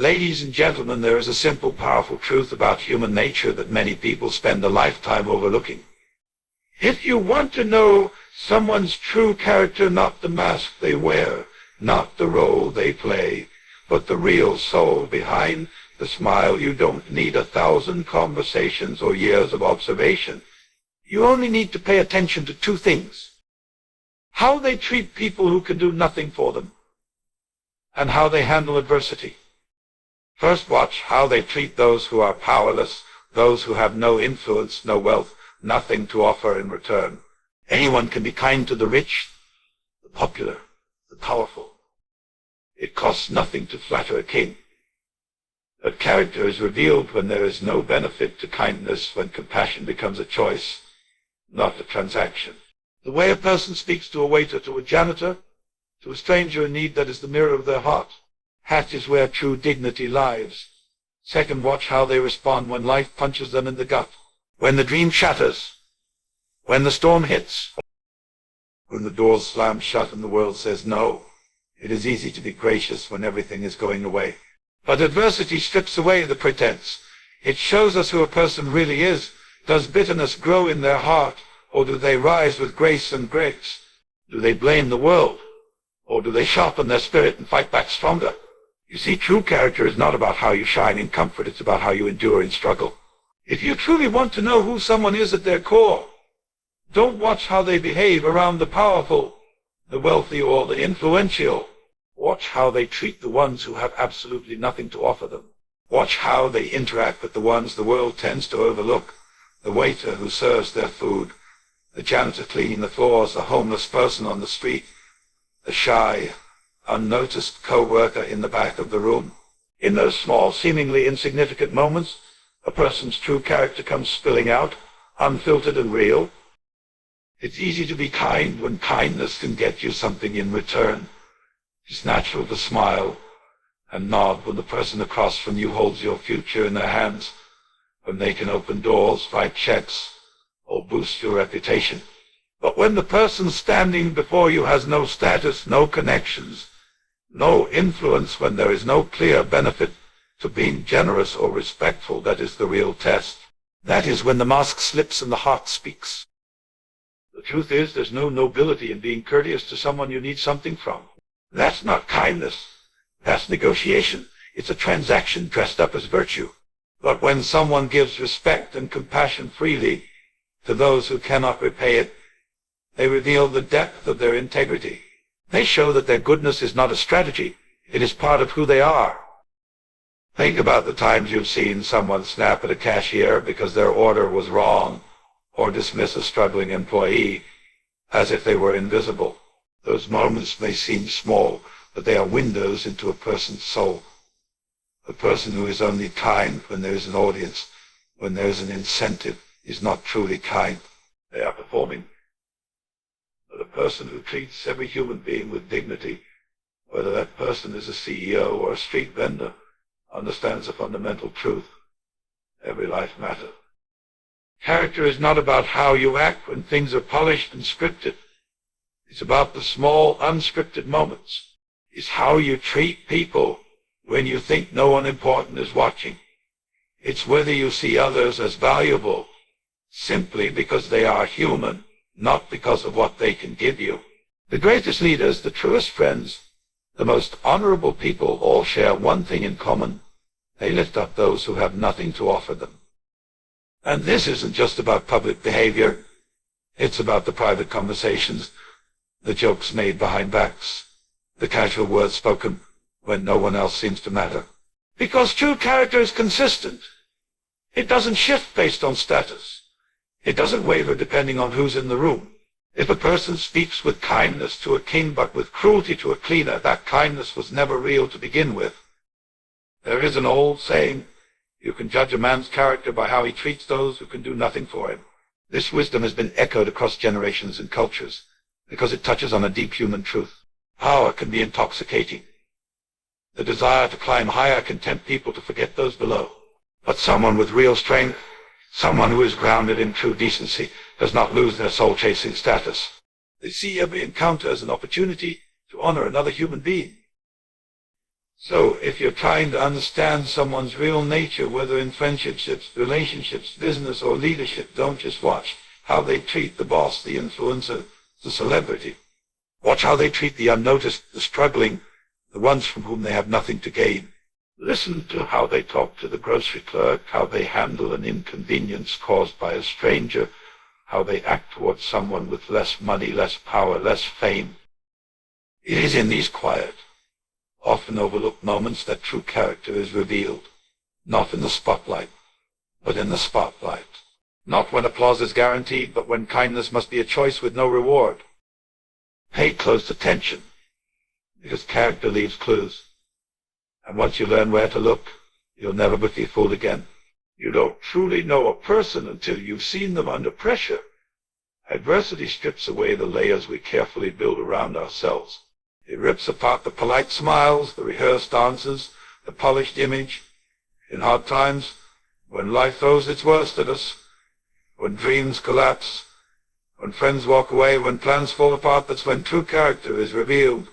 Ladies and gentlemen, there is a simple, powerful truth about human nature that many people spend a lifetime overlooking. If you want to know someone's true character, not the mask they wear, not the role they play, but the real soul behind the smile, you don't need 1,000 conversations or years of observation. You only need to pay attention to two things: how they treat people who can do nothing for them, and how they handle adversity. First, watch how they treat those who are powerless, those who have no influence, no wealth, nothing to offer in return. Anyone can be kind to the rich, the popular, the powerful. It costs nothing to flatter a king. But character is revealed when there is no benefit to kindness, when compassion becomes a choice, not a transaction. The way a person speaks to a waiter, to a janitor, to a stranger in need, that is the mirror of their heart. That is where true dignity lies. Second, watch how they respond when life punches them in the gut, when the dream shatters, when the storm hits, when the doors slam shut and the world says no. It is easy to be gracious when everything is going away. But adversity strips away the pretense. It shows us who a person really is. Does bitterness grow in their heart, or do they rise with grace and grace? Do they blame the world, or do they sharpen their spirit and fight back stronger? You see, true character is not about how you shine in comfort, it's about how you endure in struggle. If you truly want to know who someone is at their core, don't watch how they behave around the powerful, the wealthy, or the influential. Watch how they treat the ones who have absolutely nothing to offer them. Watch how they interact with the ones the world tends to overlook. The waiter who serves their food, the janitor cleaning the floors, the homeless person on the street, the shy, unnoticed co-worker in the back of the room. In those small, seemingly insignificant moments, a person's true character comes spilling out, unfiltered and real. It's easy to be kind when kindness can get you something in return. It's natural to smile and nod when the person across from you holds your future in their hands, when they can open doors, write checks, or boost your reputation. But when the person standing before you has no status, no connections, no influence, when there is no clear benefit to being generous or respectful, that is the real test. That is when the mask slips and the heart speaks. The truth is, there's no nobility in being courteous to someone you need something from. That's not kindness. That's negotiation. It's a transaction dressed up as virtue. But when someone gives respect and compassion freely to those who cannot repay it, they reveal the depth of their integrity. They show that their goodness is not a strategy. It is part of who they are. Think about the times you've seen someone snap at a cashier because their order was wrong, or dismiss a struggling employee as if they were invisible. Those moments may seem small, but they are windows into a person's soul. A person who is only kind when there is an audience, when there is an incentive, is not truly kind. They are performing. But a person who treats every human being with dignity, whether that person is a CEO or a street vendor, understands a fundamental truth. Every life matters. Character is not about how you act when things are polished and scripted. It's about the small, unscripted moments. It's how you treat people when you think no one important is watching. It's whether you see others as valuable simply because they are human, not because of what they can give you. The greatest leaders, the truest friends, the most honorable people all share one thing in common. They lift up those who have nothing to offer them. And this isn't just about public behavior. It's about the private conversations, the jokes made behind backs, the casual words spoken when no one else seems to matter. Because true character is consistent. It doesn't shift based on status. It doesn't waver depending on who's in the room. If a person speaks with kindness to a king but with cruelty to a cleaner, that kindness was never real to begin with. There is an old saying, you can judge a man's character by how he treats those who can do nothing for him. This wisdom has been echoed across generations and cultures because it touches on a deep human truth. Power can be intoxicating. The desire to climb higher can tempt people to forget those below. But someone with real strength, someone who is grounded in true decency, does not lose their soul-chasing status. They see every encounter as an opportunity to honor another human being. So if you're trying to understand someone's real nature, whether in friendships, relationships, business, or leadership, don't just watch how they treat the boss, the influencer, the celebrity. Watch how they treat the unnoticed, the struggling, the ones from whom they have nothing to gain. Listen to how they talk to the grocery clerk, how they handle an inconvenience caused by a stranger, how they act towards someone with less money, less power, less fame. It is in these quiet, often overlooked moments that true character is revealed, not in the spotlight, but in the spotlight. Not when applause is guaranteed, but when kindness must be a choice with no reward. Pay close attention, because character leaves clues. And once you learn where to look, you'll never be fooled again. You don't truly know a person until you've seen them under pressure. Adversity strips away the layers we carefully build around ourselves. It rips apart the polite smiles, the rehearsed answers, the polished image. In hard times, when life throws its worst at us, when dreams collapse, when friends walk away, when plans fall apart, that's when true character is revealed.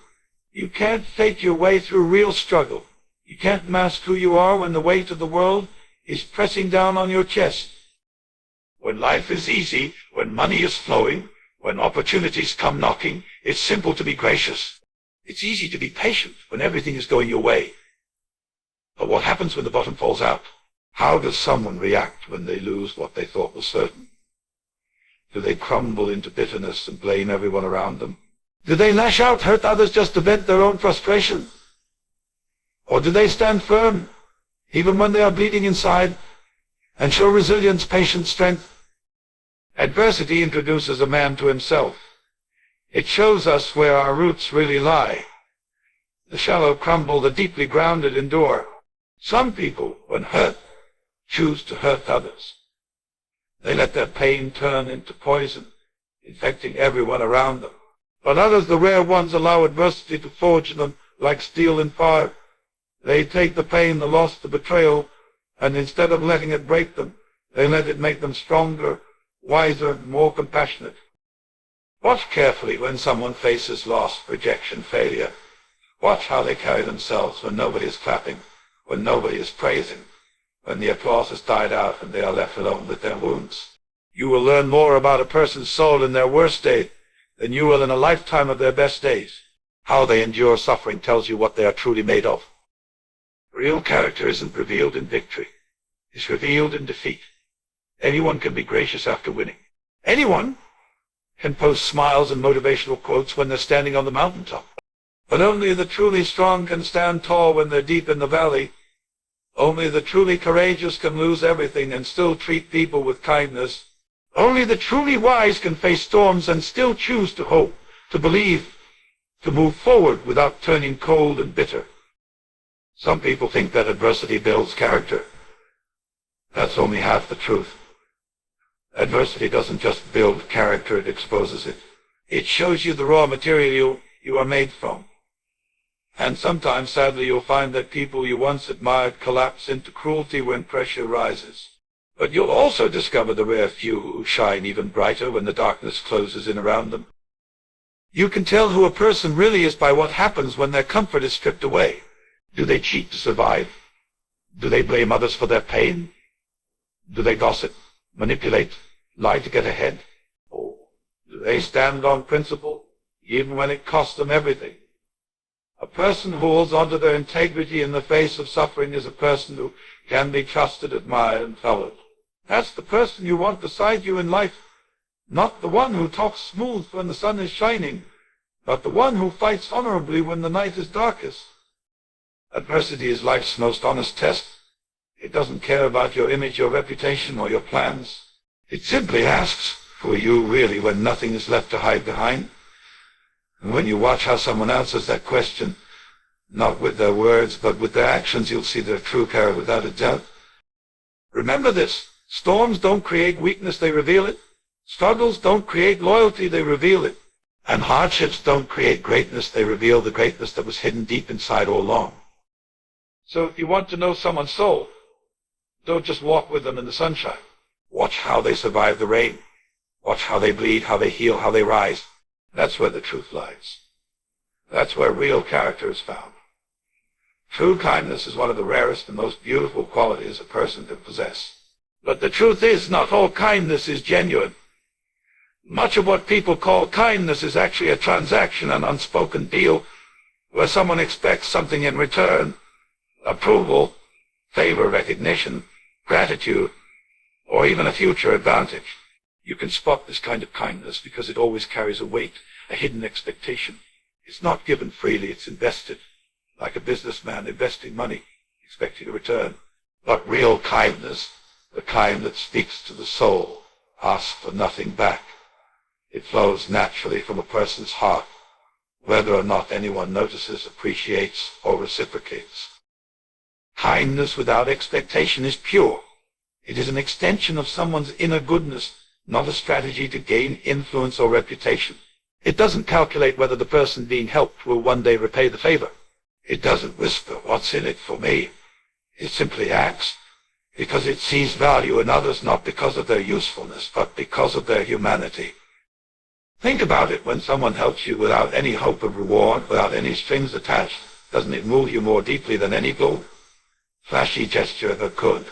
You can't fake your way through real struggle. You can't mask who you are when the weight of the world is pressing down on your chest. When life is easy, when money is flowing, when opportunities come knocking, it's simple to be gracious. It's easy to be patient when everything is going your way. But what happens when the bottom falls out? How does someone react when they lose what they thought was certain? Do they crumble into bitterness and blame everyone around them? Do they lash out, hurt others just to vent their own frustration? Or do they stand firm, even when they are bleeding inside, and show resilience, patience, strength? Adversity introduces a man to himself. It shows us where our roots really lie. The shallow crumble, the deeply grounded endure. Some people, when hurt, choose to hurt others. They let their pain turn into poison, infecting everyone around them. But others, the rare ones, allow adversity to forge them like steel in fire. They take the pain, the loss, the betrayal, and instead of letting it break them, they let it make them stronger, wiser, more compassionate. Watch carefully when someone faces loss, rejection, failure. Watch how they carry themselves when nobody is clapping, when nobody is praising, when the applause has died out and they are left alone with their wounds. You will learn more about a person's soul in their worst day than you will in a lifetime of their best days. How they endure suffering tells you what they are truly made of. Real character isn't revealed in victory. It's revealed in defeat. Anyone can be gracious after winning. Anyone can post smiles and motivational quotes when they're standing on the mountaintop. But only the truly strong can stand tall when they're deep in the valley. Only the truly courageous can lose everything and still treat people with kindness. Only the truly wise can face storms and still choose to hope, to believe, to move forward without turning cold and bitter. Some people think that adversity builds character. That's only half the truth. Adversity doesn't just build character, it exposes it. It shows you the raw material you are made from. And sometimes, sadly, you'll find that people you once admired collapse into cruelty when pressure rises. But you'll also discover the rare few who shine even brighter when the darkness closes in around them. You can tell who a person really is by what happens when their comfort is stripped away. Do they cheat to survive? Do they blame others for their pain? Do they gossip, manipulate, lie to get ahead? Or do they stand on principle, even when it costs them everything? A person who holds onto their integrity in the face of suffering is a person who can be trusted, admired, and followed. That's the person you want beside you in life, not the one who talks smooth when the sun is shining, but the one who fights honorably when the night is darkest. Adversity is life's most honest test. It doesn't care about your image, your reputation, or your plans. It simply asks, who are you really when nothing is left to hide behind? And when you watch how someone answers that question, not with their words, but with their actions, you'll see their true character without a doubt. Remember this, storms don't create weakness, they reveal it. Struggles don't create loyalty, they reveal it. And hardships don't create greatness, they reveal the greatness that was hidden deep inside all along. So if you want to know someone's soul, don't just walk with them in the sunshine. Watch how they survive the rain. Watch how they bleed, how they heal, how they rise. That's where the truth lies. That's where real character is found. True kindness is one of the rarest and most beautiful qualities a person can possess. But the truth is, not all kindness is genuine. Much of what people call kindness is actually a transaction, an unspoken deal, where someone expects something in return: approval, favor, recognition, gratitude, or even a future advantage. You can spot this kind of kindness because it always carries a weight, a hidden expectation. It's not given freely, it's invested, like a businessman investing money, expecting a return. But real kindness, the kind that speaks to the soul, asks for nothing back. It flows naturally from a person's heart, whether or not anyone notices, appreciates, or reciprocates. Kindness without expectation is pure. It is an extension of someone's inner goodness, not a strategy to gain influence or reputation. It doesn't calculate whether the person being helped will one day repay the favor. It doesn't whisper, "What's in it for me?" It simply acts because it sees value in others, not because of their usefulness, but because of their humanity. Think about it. When someone helps you without any hope of reward, without any strings attached, doesn't it move you more deeply than any gold, flashy gesture ever could?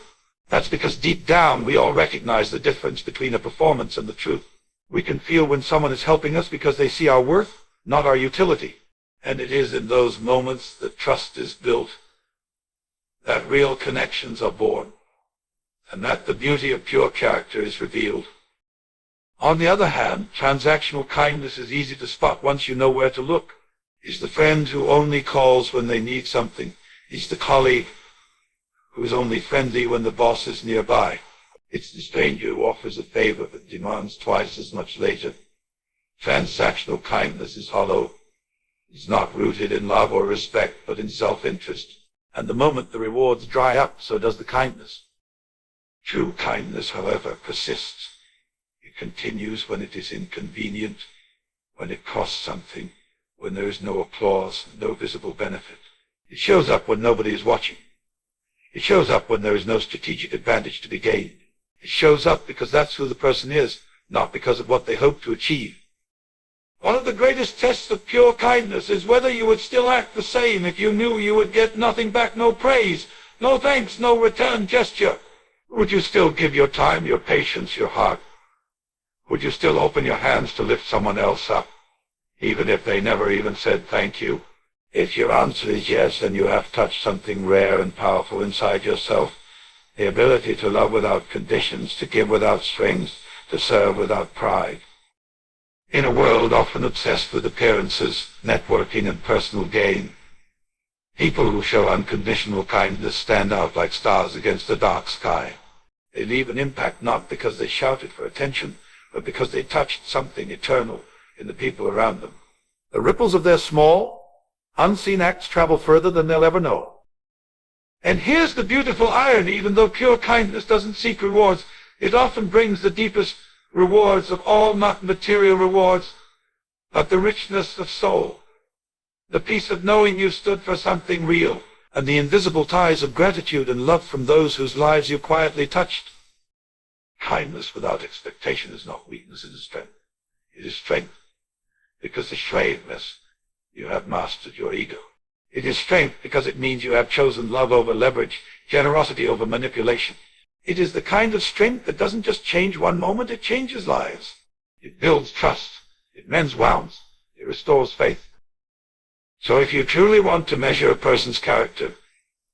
That's because deep down we all recognize the difference between a performance and the truth. We can feel when someone is helping us because they see our worth, not our utility. And it is in those moments that trust is built, that real connections are born, and that the beauty of pure character is revealed. On the other hand, transactional kindness is easy to spot once you know where to look. It's the friend who only calls when they need something. It's the colleague who is only friendly when the boss is nearby. It's the stranger who offers a favor but demands twice as much later. Transactional kindness is hollow. It's not rooted in love or respect, but in self-interest. And the moment the rewards dry up, so does the kindness. True kindness, however, persists. It continues when it is inconvenient, when it costs something, when there is no applause, no visible benefit. It shows up when nobody is watching. It shows up when there is no strategic advantage to be gained. It shows up because that's who the person is, not because of what they hope to achieve. One of the greatest tests of pure kindness is whether you would still act the same if you knew you would get nothing back, no praise, no thanks, no return gesture. Would you still give your time, your patience, your heart? Would you still open your hands to lift someone else up, even if they never even said thank you? If your answer is yes, then you have touched something rare and powerful inside yourself, the ability to love without conditions, to give without strings, to serve without pride. In a world often obsessed with appearances, networking, and personal gain, people who show unconditional kindness stand out like stars against a dark sky. They leave an impact not because they shouted for attention, but because they touched something eternal in the people around them. The ripples of their small, unseen acts travel further than they'll ever know. And here's the beautiful irony: even though pure kindness doesn't seek rewards, it often brings the deepest rewards of all, not material rewards, but the richness of soul, the peace of knowing you stood for something real, and the invisible ties of gratitude and love from those whose lives you quietly touched. Kindness without expectation is not weakness, it is strength. It is strength because assuredness, you have mastered your ego. It is strength because it means you have chosen love over leverage, generosity over manipulation. It is the kind of strength that doesn't just change one moment, it changes lives. It builds trust. It mends wounds. It restores faith. So if you truly want to measure a person's character,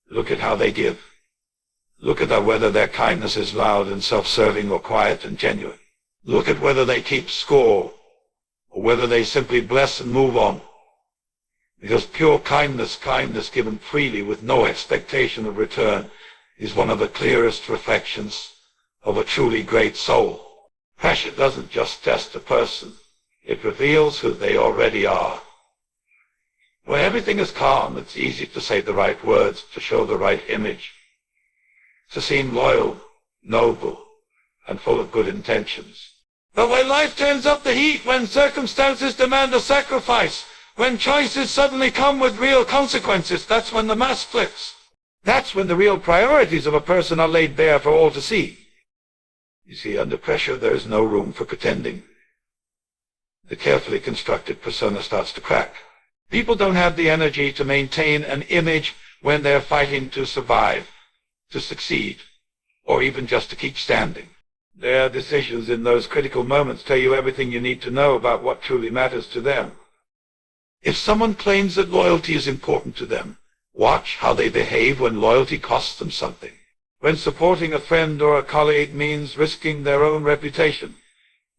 look at how they give. Look at whether their kindness is loud and self-serving or quiet and genuine. Look at whether they keep score or whether they simply bless and move on. Because pure kindness, kindness given freely with no expectation of return, is one of the clearest reflections of a truly great soul. Pressure doesn't just test a person. It reveals who they already are. When everything is calm, it's easy to say the right words, to show the right image, to seem loyal, noble, and full of good intentions. But when life turns up the heat, when circumstances demand a sacrifice, when choices suddenly come with real consequences, that's when the mask flips. That's when the real priorities of a person are laid bare for all to see. You see, under pressure there is no room for pretending. The carefully constructed persona starts to crack. People don't have the energy to maintain an image when they're fighting to survive, to succeed, or even just to keep standing. Their decisions in those critical moments tell you everything you need to know about what truly matters to them. If someone claims that loyalty is important to them, watch how they behave when loyalty costs them something. When supporting a friend or a colleague means risking their own reputation,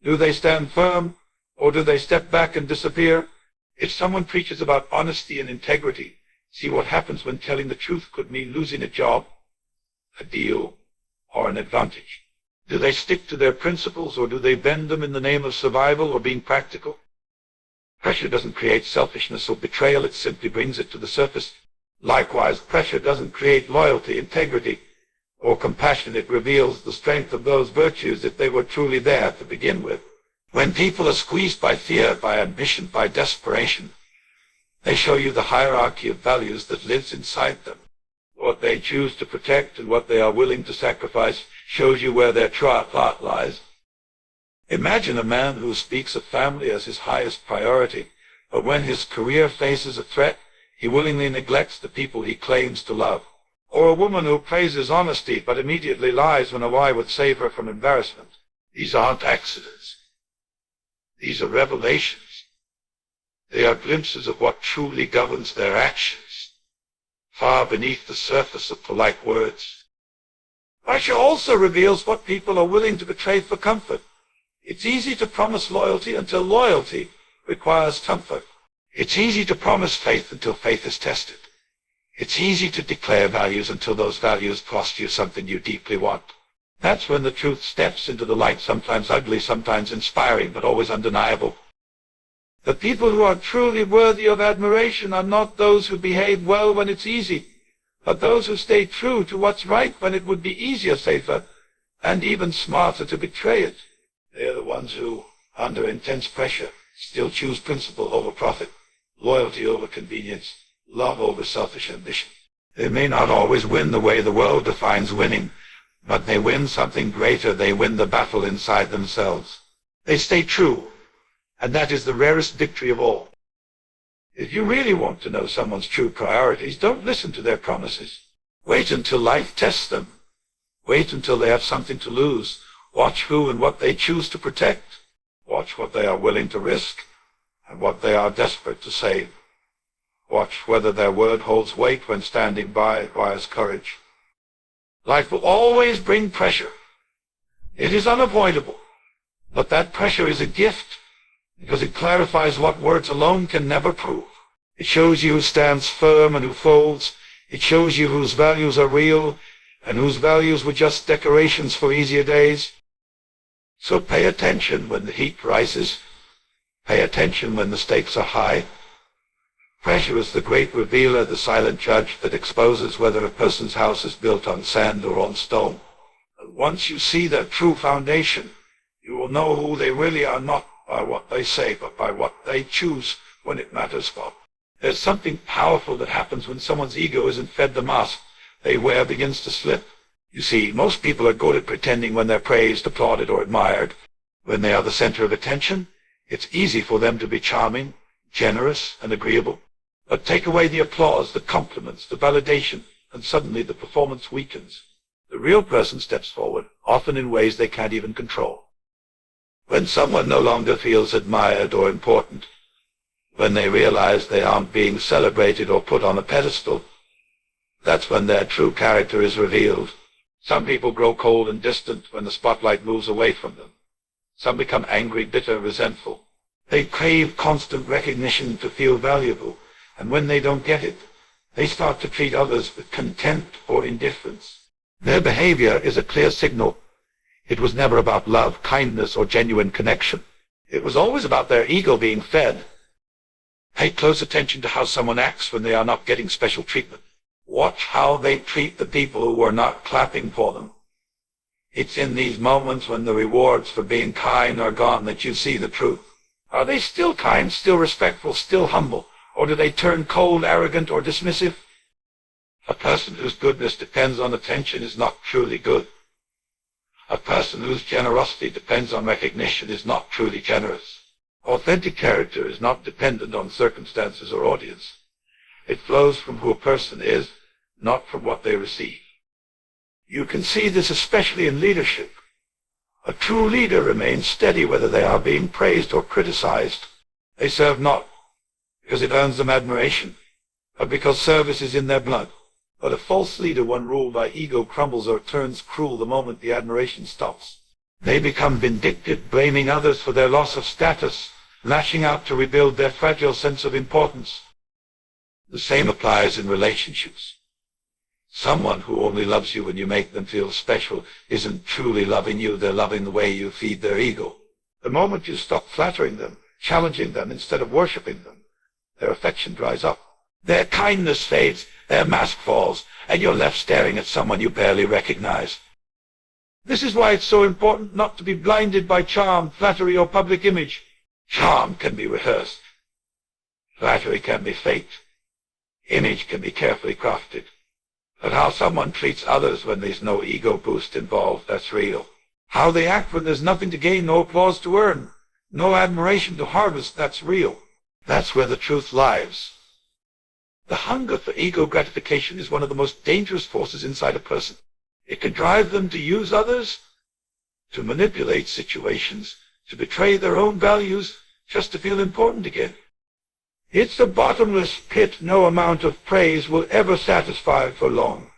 do they stand firm, or do they step back and disappear? If someone preaches about honesty and integrity, see what happens when telling the truth could mean losing a job, a deal, or an advantage. Do they stick to their principles, or do they bend them in the name of survival or being practical? Pressure doesn't create selfishness or betrayal, it simply brings it to the surface. Likewise, pressure doesn't create loyalty, integrity, or compassion. It reveals the strength of those virtues if they were truly there to begin with. When people are squeezed by fear, by ambition, by desperation, they show you the hierarchy of values that lives inside them. What they choose to protect and what they are willing to sacrifice shows you where their true heart lies. Imagine a man who speaks of family as his highest priority, but when his career faces a threat, he willingly neglects the people he claims to love. Or a woman who praises honesty but immediately lies when a lie would save her from embarrassment. These aren't accidents. These are revelations. They are glimpses of what truly governs their actions, far beneath the surface of polite words. Pressure also reveals what people are willing to betray for comfort. It's easy to promise loyalty until loyalty requires comfort. It's easy to promise faith until faith is tested. It's easy to declare values until those values cost you something you deeply want. That's when the truth steps into the light, sometimes ugly, sometimes inspiring, but always undeniable. The people who are truly worthy of admiration are not those who behave well when it's easy, but those who stay true to what's right when it would be easier, safer, and even smarter to betray it. They are the ones who, under intense pressure, still choose principle over profit, loyalty over convenience, love over selfish ambition. They may not always win the way the world defines winning, but they win something greater. They win the battle inside themselves. They stay true, and that is the rarest victory of all. If you really want to know someone's true priorities, don't listen to their promises. Wait until life tests them. Wait until they have something to lose. Watch who and what they choose to protect. Watch what they are willing to risk and what they are desperate to save. Watch whether their word holds weight when standing by requires courage. Life will always bring pressure. It is unavoidable, but that pressure is a gift because it clarifies what words alone can never prove. It shows you who stands firm and who folds. It shows you whose values are real and whose values were just decorations for easier days. So pay attention when the heat rises. Pay attention when the stakes are high. Pressure is the great revealer, the silent judge that exposes whether a person's house is built on sand or on stone. And once you see their true foundation, you will know who they really are, not by what they say, but by what they choose when it matters for. There's something powerful that happens when someone's ego isn't fed the mask they wear begins to slip. You see, most people are good at pretending when they're praised, applauded, or admired. When they are the center of attention, it's easy for them to be charming, generous, and agreeable. But take away the applause, the compliments, the validation, and suddenly the performance weakens. The real person steps forward, often in ways they can't even control. When someone no longer feels admired or important, when they realize they aren't being celebrated or put on a pedestal, that's when their true character is revealed. Some people grow cold and distant when the spotlight moves away from them. Some become angry, bitter, resentful. They crave constant recognition to feel valuable, and when they don't get it, they start to treat others with contempt or indifference. Their behavior is a clear signal. It was never about love, kindness, or genuine connection. It was always about their ego being fed. Pay close attention to how someone acts when they are not getting special treatment. Watch how they treat the people who are not clapping for them. It's in these moments when the rewards for being kind are gone that you see the truth. Are they still kind, still respectful, still humble, or do they turn cold, arrogant, or dismissive? A person whose goodness depends on attention is not truly good. A person whose generosity depends on recognition is not truly generous. Authentic character is not dependent on circumstances or audience. It flows from who a person is, not from what they receive. You can see this especially in leadership. A true leader remains steady whether they are being praised or criticized. They serve not because it earns them admiration, but because service is in their blood. But a false leader, one ruled by ego, crumbles or turns cruel the moment the admiration stops. They become vindictive, blaming others for their loss of status, lashing out to rebuild their fragile sense of importance. The same applies in relationships. Someone who only loves you when you make them feel special isn't truly loving you. They're loving the way you feed their ego. The moment you stop flattering them, challenging them instead of worshiping them, their affection dries up. Their kindness fades, their mask falls, and you're left staring at someone you barely recognize. This is why it's so important not to be blinded by charm, flattery, or public image. Charm can be rehearsed. Flattery can be faked. Image can be carefully crafted. But how someone treats others when there's no ego boost involved, that's real. How they act when there's nothing to gain, no applause to earn, no admiration to harvest, that's real. That's where the truth lies. The hunger for ego gratification is one of the most dangerous forces inside a person. It can drive them to use others, to manipulate situations, to betray their own values just to feel important again. It's a bottomless pit no amount of praise will ever satisfy for long.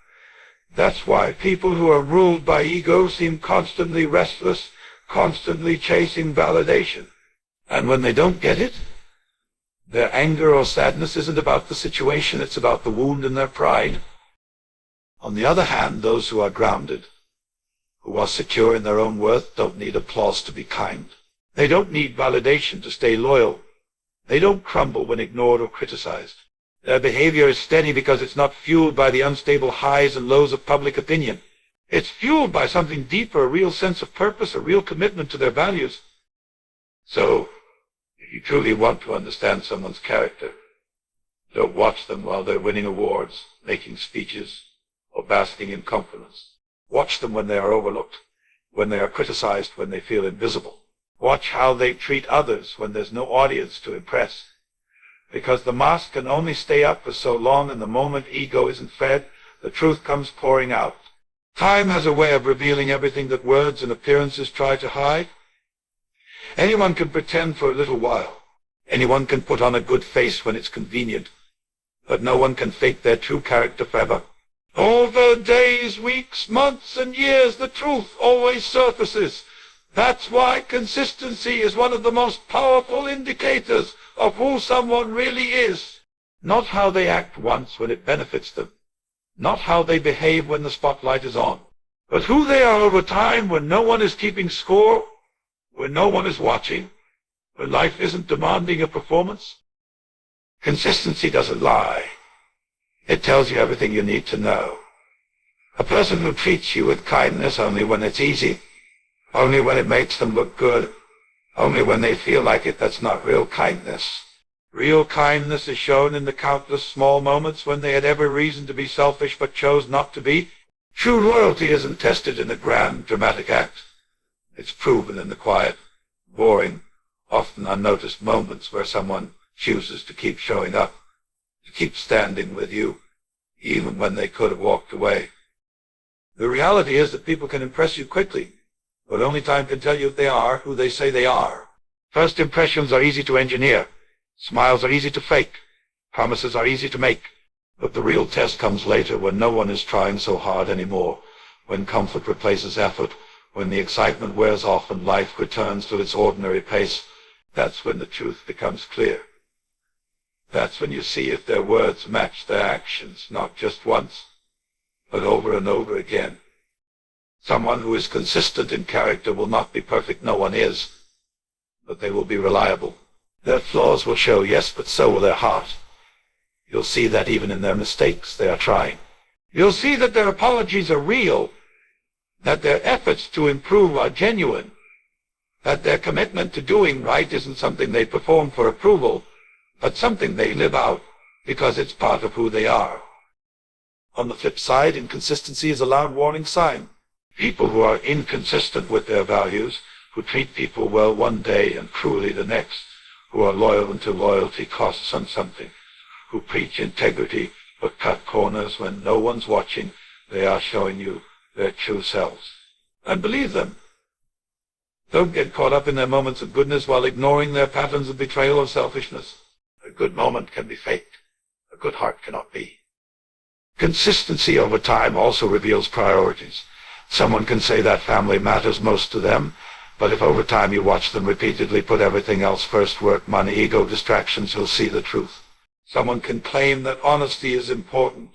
That's why people who are ruled by ego seem constantly restless, constantly chasing validation. And when they don't get it, their anger or sadness isn't about the situation, it's about the wound in their pride. On the other hand, those who are grounded, who are secure in their own worth, don't need applause to be kind. They don't need validation to stay loyal. They don't crumble when ignored or criticized. Their behavior is steady because it's not fueled by the unstable highs and lows of public opinion. It's fueled by something deeper, a real sense of purpose, a real commitment to their values. So, if you truly want to understand someone's character, don't watch them while they're winning awards, making speeches, or basking in confidence. Watch them when they are overlooked, when they are criticized, when they feel invisible. Watch how they treat others when there's no audience to impress. Because the mask can only stay up for so long, and the moment ego isn't fed, the truth comes pouring out. Time has a way of revealing everything that words and appearances try to hide. Anyone can pretend for a little while. Anyone can put on a good face when it's convenient. But no one can fake their true character forever. Over days, weeks, months, and years, the truth always surfaces. That's why consistency is one of the most powerful indicators of who someone really is. Not how they act once when it benefits them. Not how they behave when the spotlight is on. But who they are over time when no one is keeping score, when no one is watching, when life isn't demanding a performance. Consistency doesn't lie. It tells you everything you need to know. A person who treats you with kindness only when it's easy, only when it makes them look good, only when they feel like it, that's not real kindness. Real kindness is shown in the countless small moments when they had every reason to be selfish but chose not to be. True loyalty isn't tested in a grand, dramatic act. It's proven in the quiet, boring, often unnoticed moments where someone chooses to keep showing up, to keep standing with you, even when they could have walked away. The reality is that people can impress you quickly, but only time can tell you if they are who they say they are. First impressions are easy to engineer. Smiles are easy to fake. Promises are easy to make. But the real test comes later, when no one is trying so hard anymore, when comfort replaces effort, when the excitement wears off and life returns to its ordinary pace. That's when the truth becomes clear. That's when you see if their words match their actions, not just once, but over and over again. Someone who is consistent in character will not be perfect, no one is, but they will be reliable. Their flaws will show, yes, but so will their heart. You'll see that even in their mistakes, they are trying. You'll see that their apologies are real, that their efforts to improve are genuine, that their commitment to doing right isn't something they perform for approval, but something they live out because it's part of who they are. On the flip side, inconsistency is a loud warning sign. People who are inconsistent with their values, who treat people well one day and cruelly the next, who are loyal until loyalty costs them something, who preach integrity but cut corners when no one's watching. They are showing you their true selves. And believe them. Don't get caught up in their moments of goodness while ignoring their patterns of betrayal or selfishness. A good moment can be faked. A good heart cannot be. Consistency over time also reveals priorities. Someone can say that family matters most to them, but if over time you watch them repeatedly put everything else first, work, money, ego, distractions, you'll see the truth. Someone can claim that honesty is important,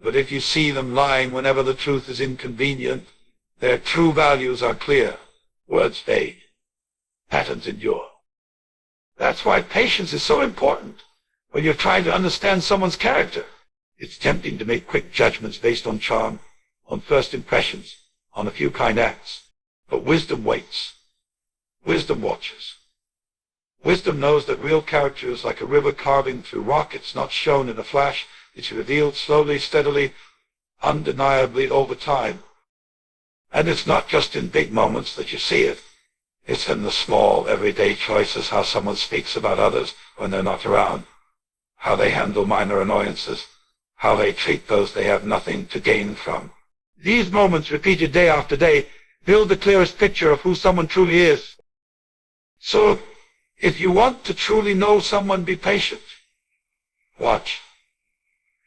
but if you see them lying whenever the truth is inconvenient, their true values are clear. Words fade. Patterns endure. That's why patience is so important when you're trying to understand someone's character. It's tempting to make quick judgments based on charm, on first impressions, on a few kind acts. But wisdom waits. Wisdom watches. Wisdom knows that real character is like a river carving through rock. It's not shown in a flash. It's revealed slowly, steadily, undeniably over time. And it's not just in big moments that you see it. It's in the small, everyday choices, how someone speaks about others when they're not around, how they handle minor annoyances, how they treat those they have nothing to gain from. These moments, repeated day after day, build the clearest picture of who someone truly is. So, if you want to truly know someone, be patient. Watch.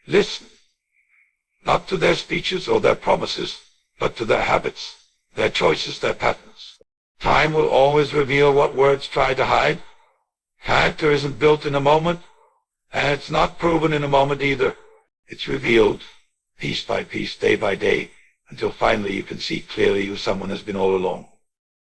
Listen. Not to their speeches or their promises, but to their habits, their choices, their patterns. Time will always reveal what words try to hide. Character isn't built in a moment, and it's not proven in a moment either. It's revealed, piece by piece, day by day, until finally you can see clearly who someone has been all along.